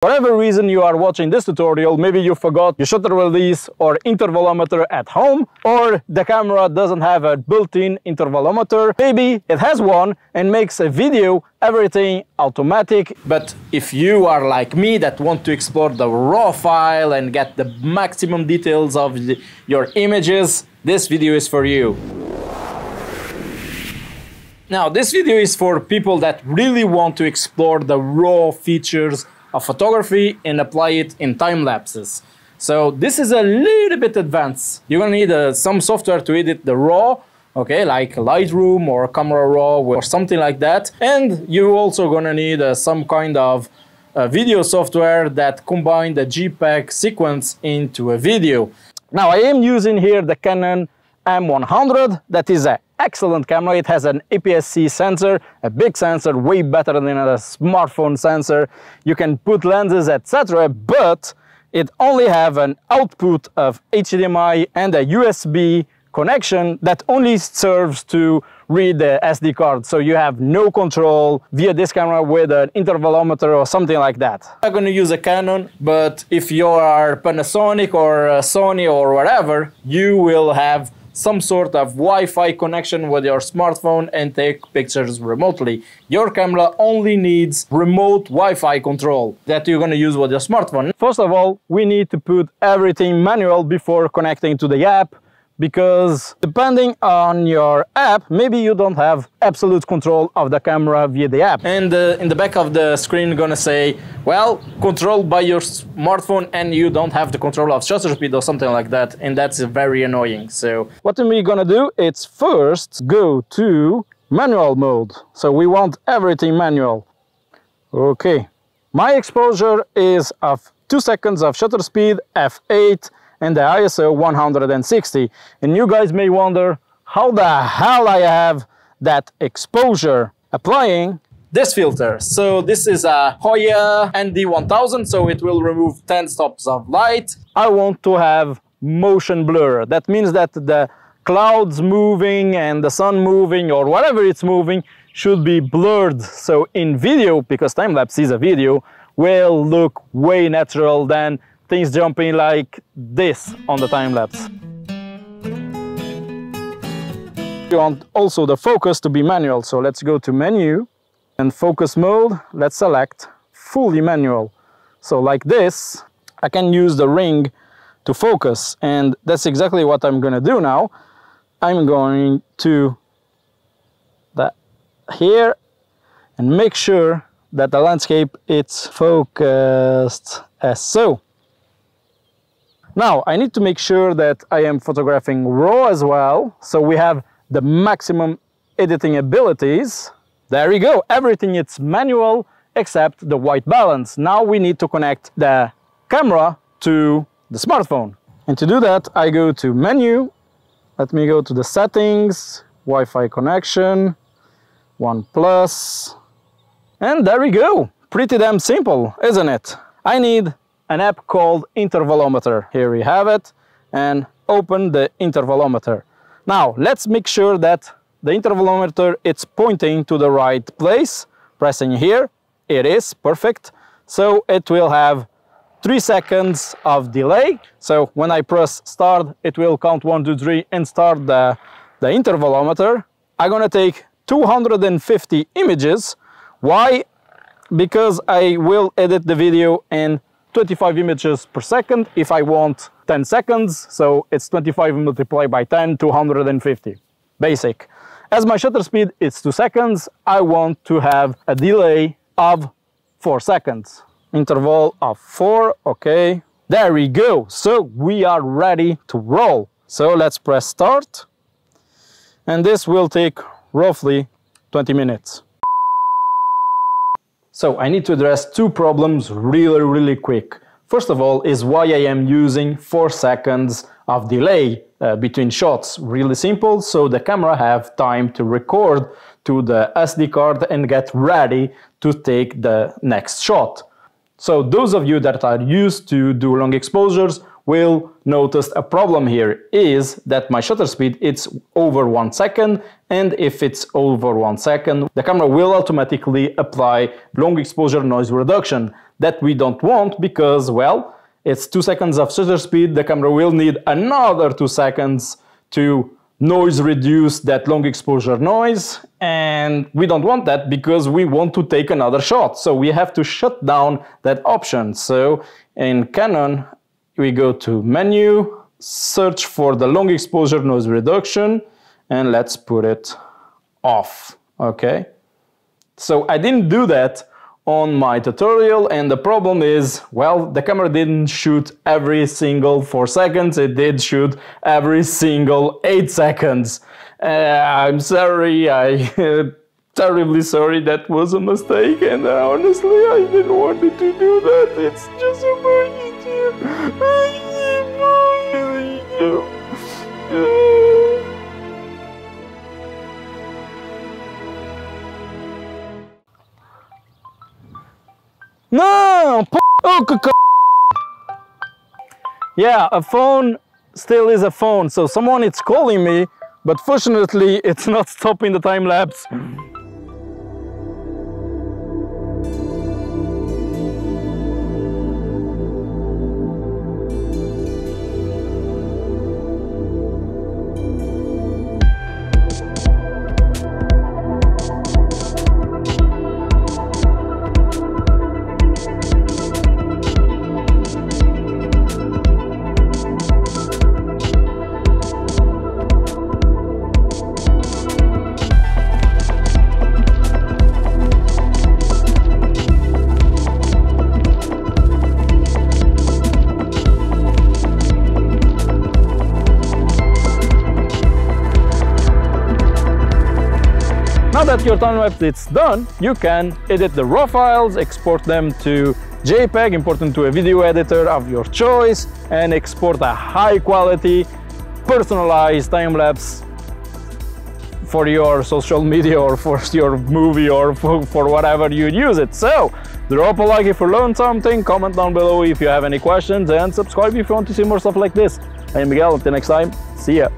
Whatever reason you are watching this tutorial, maybe you forgot your shutter release or intervalometer at home, or the camera doesn't have a built-in intervalometer, maybe it has one and makes a video everything automatic. But if you are like me that want to explore the raw file and get the maximum details of your images, this video is for you. Now, this video is for people that really want to explore the raw features of photography and apply it in time lapses. So this is a little bit advanced. You're gonna need some software to edit the raw, okay, like Lightroom or Camera Raw or something like that. And you're also gonna need some kind of video software that combine the JPEG sequence into a video. Now I am using here the Canon M100. That is an excellent camera. It has an APS-C sensor, a big sensor, way better than a smartphone sensor. You can put lenses, etc., but it only have an output of HDMI and a USB connection that only serves to read the SD card. So you have no control via this camera with an intervalometer or something like that. I'm going to use a Canon, but if you are Panasonic or Sony or whatever, you will have some sort of Wi-Fi connection with your smartphone and take pictures remotely. Your camera only needs remote Wi-Fi control that you're going to use with your smartphone. First of all, we need to put everything manual before connecting to the app, because depending on your app, maybe you don't have absolute control of the camera via the app. And in the back of the screen gonna say, well, controlled by your smartphone, and you don't have the control of shutter speed or something like that, and that's very annoying. So what we're gonna do is first go to manual mode. So we want everything manual. Okay, my exposure is of 2 seconds of shutter speed, f8, and the ISO 160. And you guys may wonder how the hell I have that exposure. Applying this filter. So this is a Hoya ND1000, so it will remove 10 stops of light. I want to have motion blur. That means that the clouds moving and the sun moving or whatever it's moving should be blurred. So in video, because time-lapse is a video, will look way natural than things jumping like this on the time-lapse. You want also the focus to be manual, so let's go to menu and focus mode. Let's select fully manual. So like this, I can use the ring to focus, and that's exactly what I'm gonna do now. I'm going to here and make sure that the landscape is focused as so. Now, I need to make sure that I am photographing raw as well, so we have the maximum editing abilities. There we go, everything is manual except the white balance. Now we need to connect the camera to the smartphone. And to do that, I go to menu, let me go to the settings, Wi-Fi connection, OnePlus, and there we go. Pretty damn simple, isn't it? I need an app called Intervalometer. Here we have it, and open the intervalometer. Now let's make sure that the intervalometer is pointing to the right place. Pressing here, it is perfect. So it will have 3 seconds of delay. So when I press start, it will count 1, 2, 3 and start the intervalometer. I'm gonna take 250 images. Why? Because I will edit the video in 25 images per second. If I want 10 seconds, so it's 25 multiplied by 10, 250. Basic. As my shutter speed is 2 seconds, I want to have a delay of 4 seconds. Interval of 4, okay. There we go. So we are ready to roll. So let's press start. And this will take roughly 20 minutes. So I need to address 2 problems really quick. First of all is why I am using 4 seconds of delay between shots. Really simple, so the camera have time to record to the SD card and get ready to take the next shot. So those of you that are used to do long exposures will notice a problem here is that my shutter speed, it's over 1 second, and if it's over 1 second, the camera will automatically apply long exposure noise reduction that we don't want because, well, it's 2 seconds of shutter speed, the camera will need another 2 seconds to noise reduce that long exposure noise, and we don't want that because we want to take another shot. So we have to shut down that option. So in Canon, we go to menu, search for the long exposure noise reduction, and let's put it off, okay? So I didn't do that on my tutorial, and the problem is, well, the camera didn't shoot every single 4 seconds, it did shoot every single 8 seconds. I'm sorry, terribly sorry, that was a mistake, and honestly I didn't want it to do that. It's just a No! Yeah, a phone still is a phone, so someone is calling me, but fortunately it's not stopping the time lapse. Now that your time-lapse is done, you can edit the raw files, export them to JPEG, import them to a video editor of your choice, and export a high-quality, personalized time-lapse for your social media or for your movie or for whatever you use it. So, drop a like if you learned something, comment down below if you have any questions, and subscribe if you want to see more stuff like this. I am Miguel, until next time, see ya!